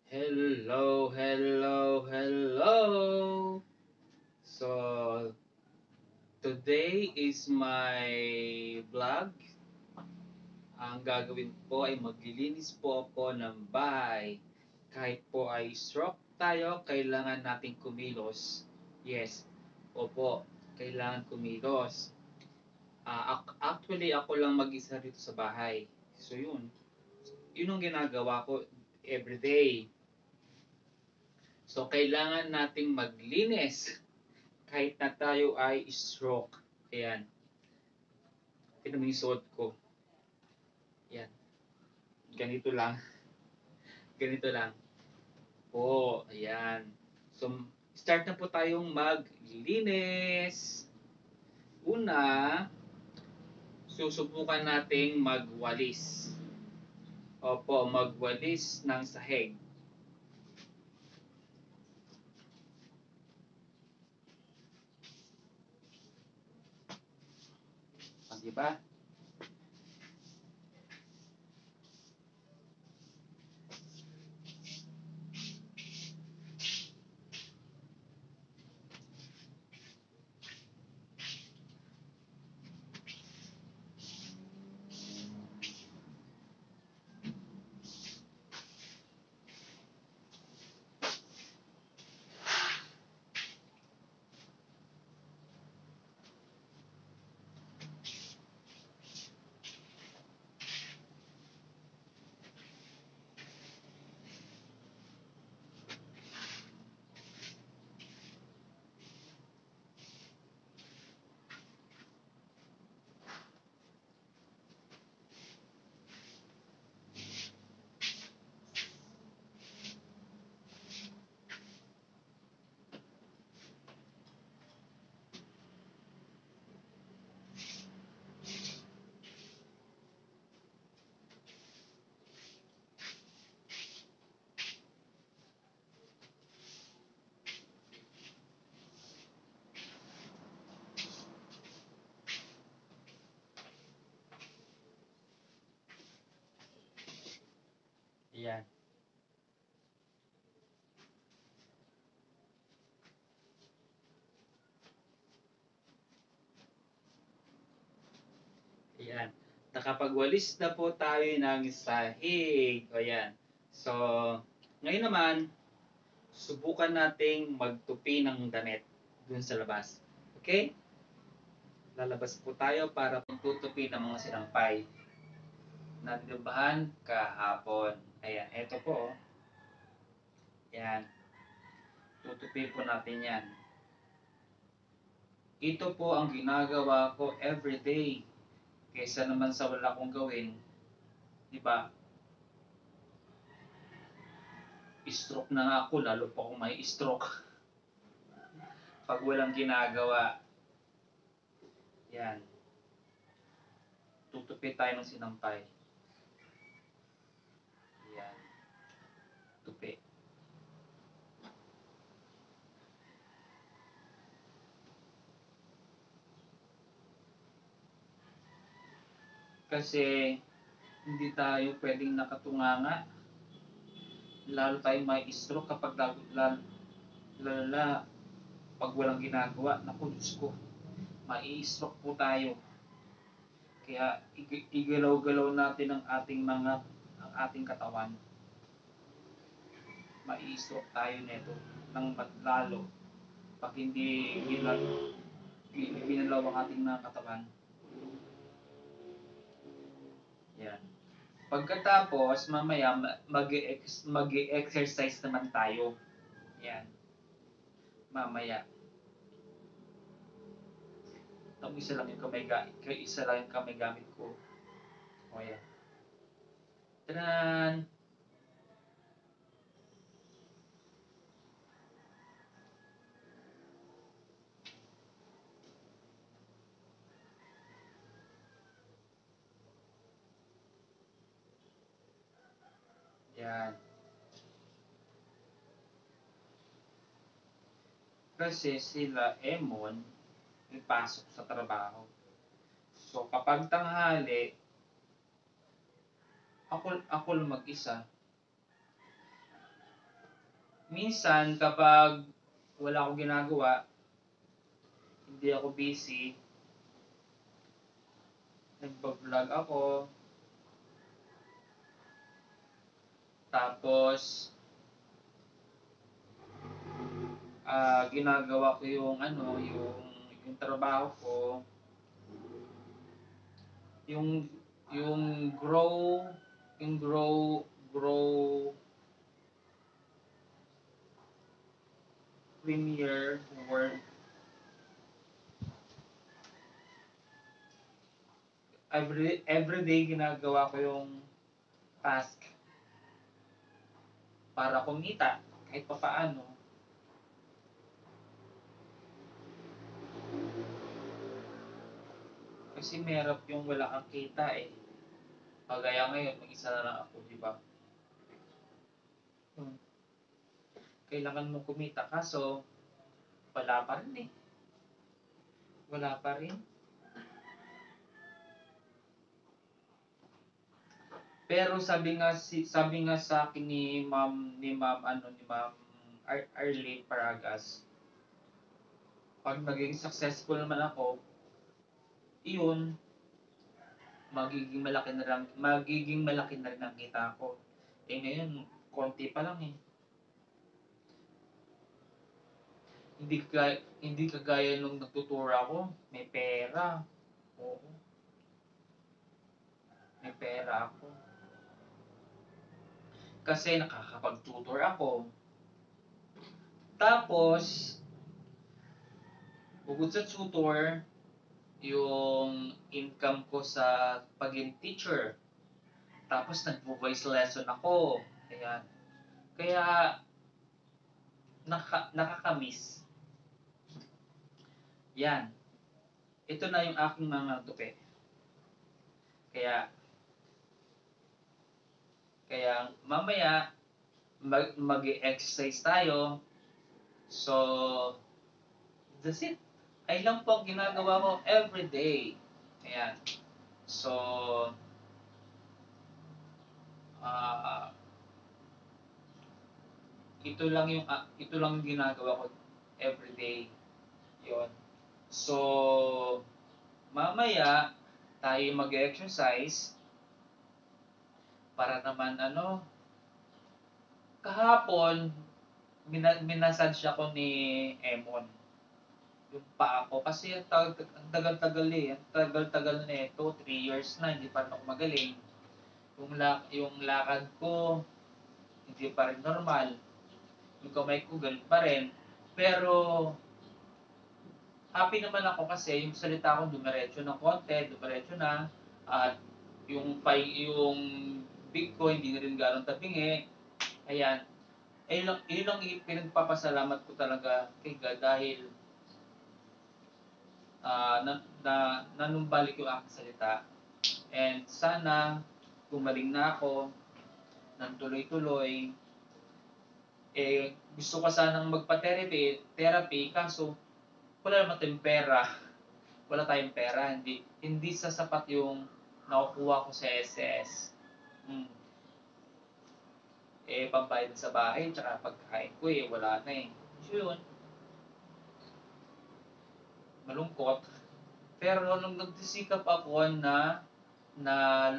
Hello, hello, hello. So, today is my vlog. Ang gagawin po ay maglilinis po ako ng bahay. Kahit po ay stroke tayo, kailangan nating kumilos. Yes, opo, kailangan kumilos. Actually, ako lang mag-isa dito sa bahay. So, yun ang ginagawa ko everyday. So, kailangan nating maglinis kahit na tayo ay stroke. Ayan. Tignan mo yung suot ko. Ayan. Ganito lang. Ganito lang. Po. Ayan. So, start na po tayong maglinis. Una, susubukan nating magwalis. Opo, magwalis ng sahig. Diba? Ayan. Ayan. Nakapagwalis na po tayo ng sahig. Ayan. So, ngayon naman, subukan nating magtupi ng damit dun sa labas. Okay? Lalabas po tayo para magtutupi ng mga sinampay na dinubahan kahapon. Ayan, eto po. Ayan, tutupi po natin yan. Ito po ang ginagawa ko everyday. Kaysa naman sa wala kong gawin, di ba? Stroke na nga ako, lalo pa kung may stroke. Pag walang ginagawa, yan, tutupi tayo ng sinampay. Yan, tupi. Kasi hindi tayo pwedeng nakatunganga. Lalo tayo may stroke kapag lala pag walang ginagawa. Naku, Diyos ko, mai-stroke po tayo. Kaya igalaw-galaw natin ang ating katawan. Mai-stroke tayo nito ng lalo pag hindi ginalaw ang ating mga katawan. Yan. Pagkatapos, mamaya mag-exercise naman tayo. Yan. Mamaya. Tapos isa lang yung kamay gamit ko. O yan. Tanan! Yan. Kasi sila Emon ipasok sa trabaho. So kapag tanghali, ako lang mag-isa. minsan kapag wala akong ginagawa, hindi ako busy, nagbablog ako, tapos ginagawa ko yung yung trabaho ko, yung yung grow yung grow Premiere Word. Every day ginagawa ko yung task para kumita kahit papaano. Kasi merap yung wala kang kita eh. Kagaya ngayon, mag-isa na lang ako, di ba? Kailangan mo kumita, kaso wala pa rin eh. Wala pa rin. Pero sabi nga sa akin ni Ma'am Arlene Paragas, pag naging successful naman ako, iyon magiging malaki na rin ang kita ko. Eh ngayon, konti pa lang eh. Hindi kagaya nung nagtuturo ako, may pera. Oo. May pera ako. Kasi nakakapag-tutor ako. Tapos, bukod sa tutor, yung income ko sa pagiging teacher. Tapos nagvo-voice lesson ako. Kaya nakakamiss. Yan. Ito na yung aking mga tupi. Kaya mamaya mag-exercise tayo. So, that's it. Ay lang po ang ginagawa ko everyday. Ayan. So, ito lang yung ginagawa ko everyday. Yon. So, mamaya tayo mag-exercise para naman kahapon minasage ako ni Emon yung paa ko kasi ang tagal-tagal eh. Ang tagal-tagal na ito, 3 years na, hindi pa rin ako magaling. Yung lakad ko, hindi pa rin normal. Yung kamay ko, ganun pa rin. Pero, happy naman ako kasi yung salita ko dumiretso ng konti, dumiretso na. At yung big ko, hindi na rin gano'ng tabingi. Ayan. Yun lang pinagpapasalamat ko talaga kay God dahil nanumbalik yung aking salita. And sana gumaling na ako ng tuloy-tuloy. Gusto ko sanang magpa-therapy, kaso wala naman tayong pera. Wala tayong pera. Hindi sasapat yung nakukuha ko sa SS. Pambayad sa bahay, tsaka pagkain ko wala na eh. So yun, malungkot. Pero nung nagsisikap ako na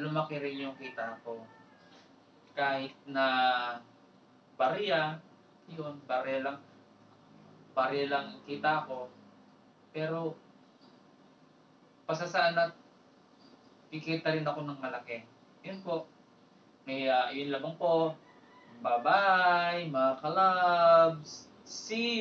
lumaki rin yung kita ko. Kahit na barya lang kita ko. Pero pasasaan at kikita rin ako ng malaki. Yun po. Yun lamang po. Bye-bye, mga kalabs. See